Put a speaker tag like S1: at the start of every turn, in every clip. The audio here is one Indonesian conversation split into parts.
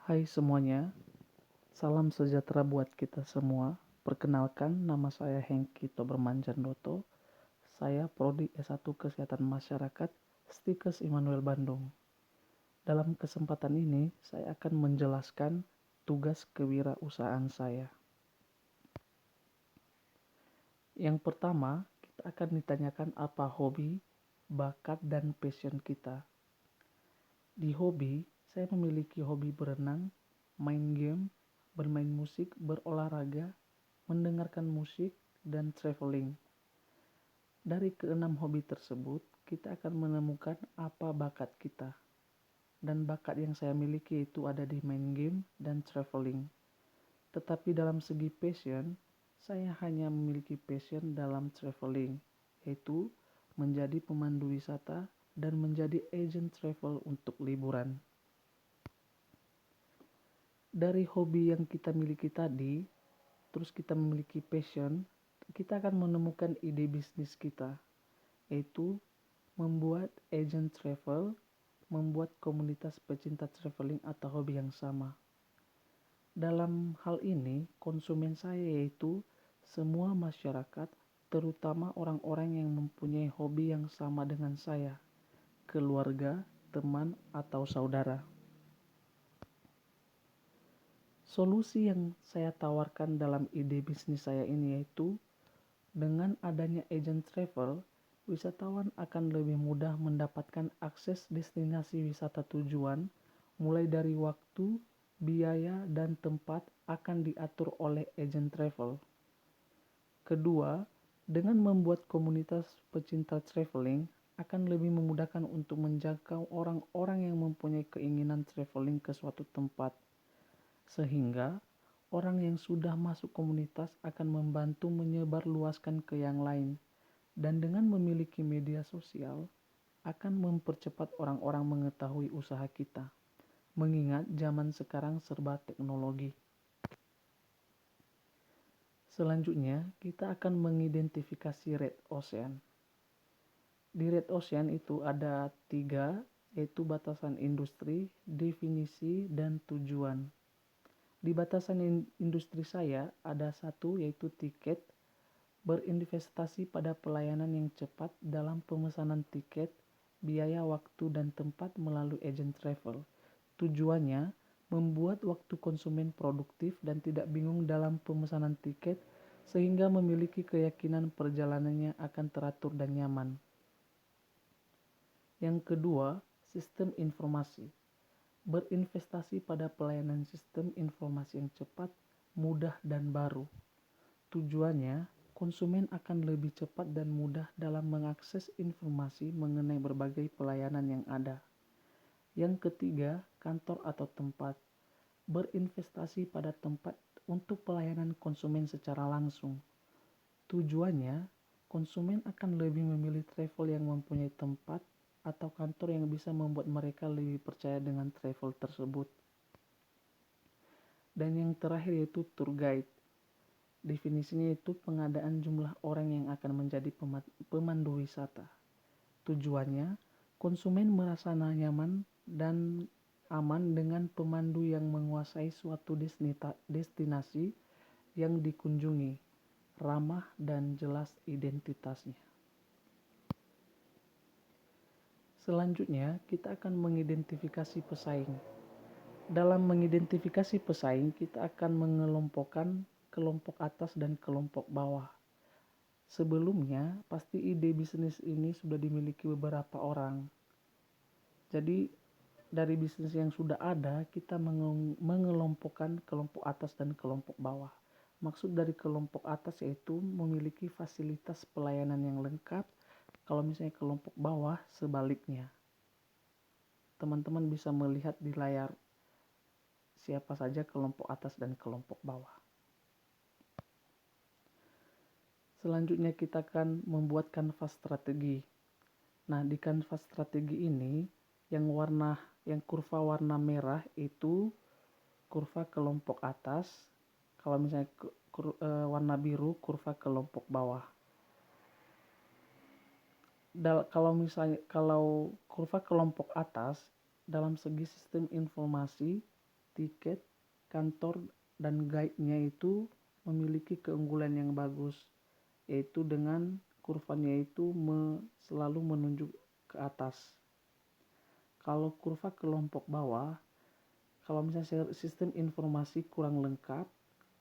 S1: Hai semuanya, salam sejahtera buat kita semua. Perkenalkan, nama saya Hengki Tobermanjandoto. Saya Prodi S1 Kesehatan Masyarakat Stikes Immanuel Bandung. Dalam kesempatan ini, saya akan menjelaskan tugas kewirausahaan saya. Yang pertama, kita akan ditanyakan apa hobi, bakat, dan passion kita. Di hobi, saya memiliki hobi berenang, main game, bermain musik, berolahraga, mendengarkan musik, dan traveling. Dari keenam hobi tersebut, kita akan menemukan apa bakat kita. Dan bakat yang saya miliki itu ada di main game dan traveling. Tetapi dalam segi passion, saya hanya memiliki passion dalam traveling, yaitu menjadi pemandu wisata dan menjadi agent travel untuk liburan. Dari hobi yang kita miliki tadi, terus kita memiliki passion, kita akan menemukan ide bisnis kita, yaitu membuat agent travel, membuat komunitas pecinta traveling atau hobi yang sama. Dalam hal ini, konsumen saya yaitu semua masyarakat, terutama orang-orang yang mempunyai hobi yang sama dengan saya, keluarga, teman, atau saudara. Solusi yang saya tawarkan dalam ide bisnis saya ini yaitu dengan adanya agent travel, wisatawan akan lebih mudah mendapatkan akses destinasi wisata tujuan, mulai dari waktu, biaya, dan tempat akan diatur oleh agent travel. Kedua, dengan membuat komunitas pecinta traveling akan lebih memudahkan untuk menjangkau orang-orang yang mempunyai keinginan traveling ke suatu tempat. Sehingga orang yang sudah masuk komunitas akan membantu menyebarluaskan ke yang lain. Dan dengan memiliki media sosial akan mempercepat orang-orang mengetahui usaha kita. Mengingat zaman sekarang serba teknologi. Selanjutnya, kita akan mengidentifikasi red ocean. Di red ocean itu ada 3, yaitu batasan industri, definisi, dan tujuan. Di batasan industri saya ada 1 yaitu tiket, berinvestasi pada pelayanan yang cepat dalam pemesanan tiket, biaya, waktu, dan tempat melalui agent travel. Tujuannya membuat waktu konsumen produktif dan tidak bingung dalam pemesanan tiket sehingga memiliki keyakinan perjalanannya akan teratur dan nyaman. Yang kedua, sistem informasi. Berinvestasi pada pelayanan sistem informasi yang cepat, mudah, dan baru. Tujuannya, konsumen akan lebih cepat dan mudah dalam mengakses informasi mengenai berbagai pelayanan yang ada. Yang ketiga, kantor atau tempat. Berinvestasi pada tempat untuk pelayanan konsumen secara langsung. Tujuannya, konsumen akan lebih memilih travel yang mempunyai tempat atau kantor yang bisa membuat mereka lebih percaya dengan travel tersebut. Dan yang terakhir yaitu tour guide. Definisinya itu pengadaan jumlah orang yang akan menjadi pemandu wisata. Tujuannya, konsumen merasa nyaman dan aman dengan pemandu yang menguasai suatu destinasi yang dikunjungi, ramah dan jelas identitasnya. Selanjutnya, kita akan mengidentifikasi pesaing. Dalam mengidentifikasi pesaing, kita akan mengelompokkan kelompok atas dan kelompok bawah. Sebelumnya, pasti ide bisnis ini sudah dimiliki beberapa orang. Jadi, dari bisnis yang sudah ada, kita mengelompokkan kelompok atas dan kelompok bawah. Maksud dari kelompok atas yaitu memiliki fasilitas pelayanan yang lengkap. Kalau misalnya kelompok bawah, sebaliknya. Teman-teman bisa melihat di layar siapa saja kelompok atas dan kelompok bawah. Selanjutnya kita akan membuat kanvas strategi. Nah, di kanvas strategi ini yang kurva warna merah itu kurva kelompok atas. Kalau misalnya warna biru kurva kelompok bawah. Kalau kurva kelompok atas dalam segi sistem informasi tiket, kantor, dan guide-nya itu memiliki keunggulan yang bagus, yaitu dengan kurvanya itu selalu menunjuk ke atas. Kalau kurva kelompok bawah, kalau misalnya sistem informasi kurang lengkap,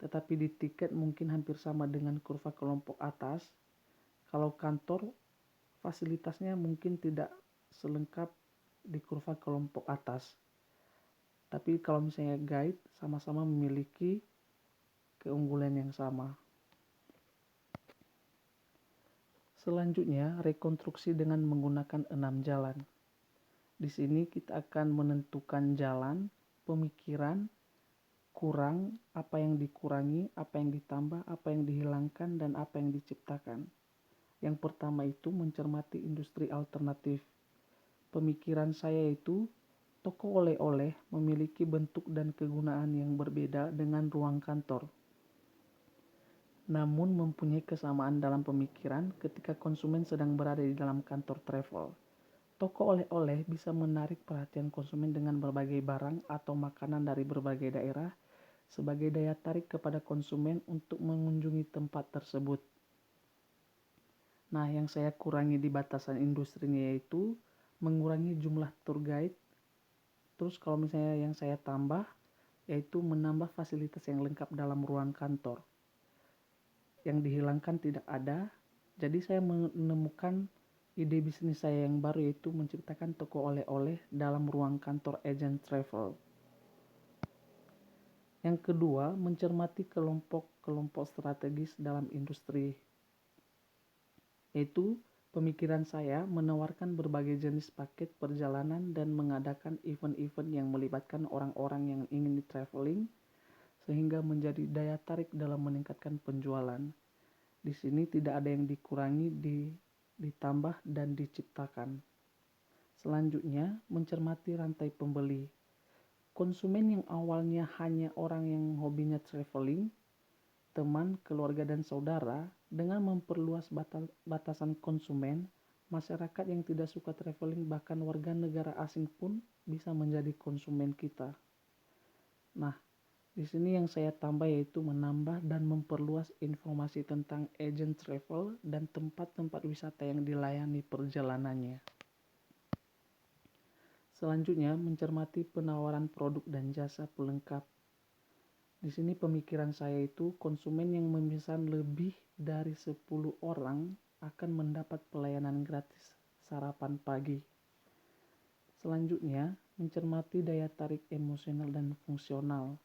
S1: tetapi di tiket mungkin hampir sama dengan kurva kelompok atas. Kalau kantor, fasilitasnya mungkin tidak selengkap di kurva kelompok atas. Tapi kalau misalnya guide, sama-sama memiliki keunggulan yang sama. Selanjutnya, rekonstruksi dengan menggunakan 6 jalan. Di sini kita akan menentukan jalan, pemikiran, kurang, apa yang dikurangi, apa yang ditambah, apa yang dihilangkan, dan apa yang diciptakan. Yang pertama itu mencermati industri alternatif. Pemikiran saya itu, toko oleh-oleh memiliki bentuk dan kegunaan yang berbeda dengan ruang kantor, namun mempunyai kesamaan dalam pemikiran ketika konsumen sedang berada di dalam kantor travel. Toko oleh-oleh bisa menarik perhatian konsumen dengan berbagai barang atau makanan dari berbagai daerah sebagai daya tarik kepada konsumen untuk mengunjungi tempat tersebut. Nah, yang saya kurangi di batasan industrinya yaitu mengurangi jumlah tour guide. Terus kalau misalnya yang saya tambah yaitu menambah fasilitas yang lengkap dalam ruang kantor. Yang dihilangkan tidak ada. Jadi saya menemukan ide bisnis saya yang baru, yaitu menciptakan toko oleh-oleh dalam ruang kantor agent travel. Yang kedua, mencermati kelompok-kelompok strategis dalam industri, yaitu pemikiran saya menawarkan berbagai jenis paket perjalanan dan mengadakan event-event yang melibatkan orang-orang yang ingin traveling sehingga menjadi daya tarik dalam meningkatkan penjualan. Di sini tidak ada yang dikurangi, ditambah, dan diciptakan. Selanjutnya, mencermati rantai pembeli. Konsumen yang awalnya hanya orang yang hobinya traveling, teman, keluarga, dan saudara, dengan memperluas batasan konsumen, masyarakat yang tidak suka traveling, bahkan warga negara asing pun bisa menjadi konsumen kita. Nah, di sini yang saya tambah yaitu menambah dan memperluas informasi tentang agent travel dan tempat-tempat wisata yang dilayani perjalanannya. Selanjutnya, mencermati penawaran produk dan jasa pelengkap. Di sini pemikiran saya itu konsumen yang memesan lebih dari 10 orang akan mendapat pelayanan gratis sarapan pagi. Selanjutnya, mencermati daya tarik emosional dan fungsional.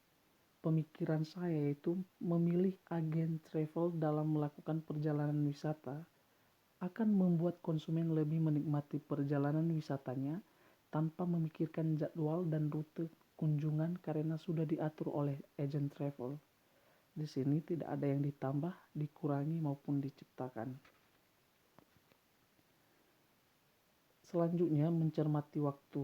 S1: Pemikiran saya itu memilih agen travel dalam melakukan perjalanan wisata akan membuat konsumen lebih menikmati perjalanan wisatanya tanpa memikirkan jadwal dan rute kunjungan karena sudah diatur oleh agen travel. Di sini tidak ada yang ditambah, dikurangi maupun diciptakan. Selanjutnya, mencermati waktu.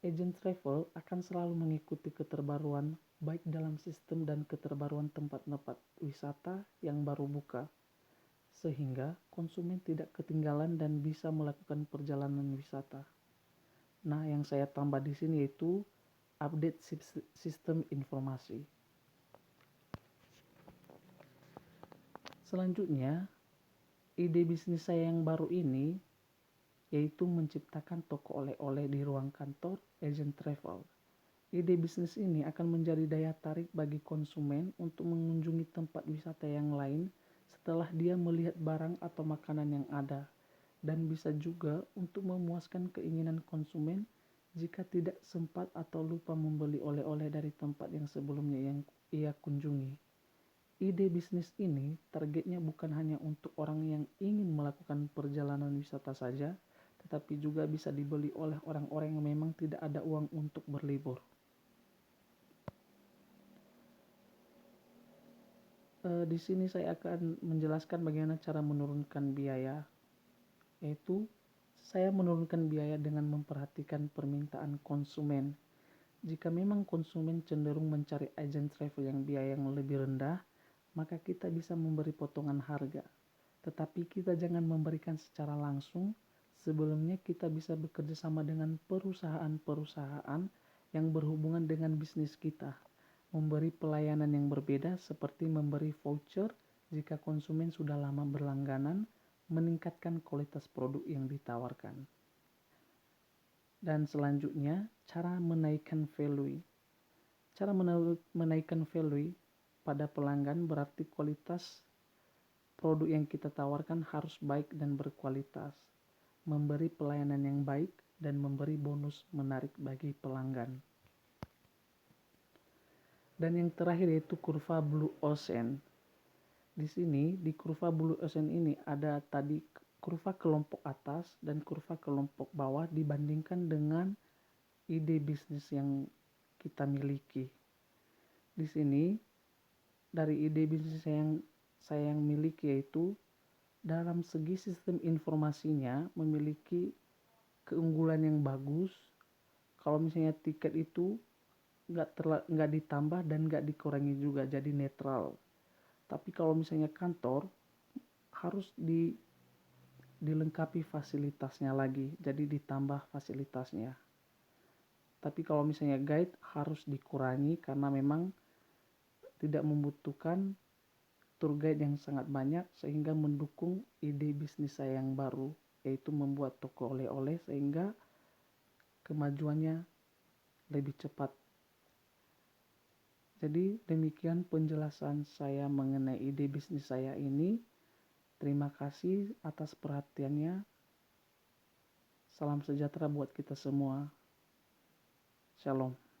S1: Agent travel akan selalu mengikuti keterbaruan baik dalam sistem dan keterbaruan tempat-tempat wisata yang baru buka, sehingga konsumen tidak ketinggalan dan bisa melakukan perjalanan wisata. Nah, yang saya tambah di sini yaitu update sistem informasi. Selanjutnya, ide bisnis saya yang baru ini yaitu menciptakan toko oleh-oleh di ruang kantor agent travel. Ide bisnis ini akan menjadi daya tarik bagi konsumen untuk mengunjungi tempat wisata yang lain setelah dia melihat barang atau makanan yang ada, dan bisa juga untuk memuaskan keinginan konsumen jika tidak sempat atau lupa membeli oleh-oleh dari tempat yang sebelumnya yang ia kunjungi. Ide bisnis ini targetnya bukan hanya untuk orang yang ingin melakukan perjalanan wisata saja, tetapi juga bisa dibeli oleh orang-orang yang memang tidak ada uang untuk berlibur. Di sini saya akan menjelaskan bagaimana cara menurunkan biaya, yaitu saya menurunkan biaya dengan memperhatikan permintaan konsumen. Jika memang konsumen cenderung mencari agen travel yang biaya yang lebih rendah, maka kita bisa memberi potongan harga. Tetapi kita jangan memberikan secara langsung. Sebelumnya kita bisa bekerja sama dengan perusahaan-perusahaan yang berhubungan dengan bisnis kita, memberi pelayanan yang berbeda seperti memberi voucher jika konsumen sudah lama berlangganan, meningkatkan kualitas produk yang ditawarkan. Dan selanjutnya, cara menaikkan value. Cara menaikkan value pada pelanggan berarti kualitas produk yang kita tawarkan harus baik dan berkualitas, memberi pelayanan yang baik, dan memberi bonus menarik bagi pelanggan. Dan yang terakhir yaitu kurva Blue Ocean. Di sini, di kurva Blue Ocean ini ada tadi kurva kelompok atas dan kurva kelompok bawah dibandingkan dengan ide bisnis yang kita miliki. Di sini, dari ide bisnis saya yang miliki yaitu dalam segi sistem informasinya memiliki keunggulan yang bagus. Kalau misalnya tiket itu nggak ditambah dan nggak dikurangi juga, jadi netral. Tapi kalau misalnya kantor harus dilengkapi fasilitasnya lagi, jadi ditambah fasilitasnya. Tapi kalau misalnya guide harus dikurangi karena memang tidak membutuhkan tour guide yang sangat banyak, sehingga mendukung ide bisnis saya yang baru, yaitu membuat toko oleh-oleh sehingga kemajuannya lebih cepat. Jadi demikian penjelasan saya mengenai ide bisnis saya ini. Terima kasih atas perhatiannya. Salam sejahtera buat kita semua. Shalom.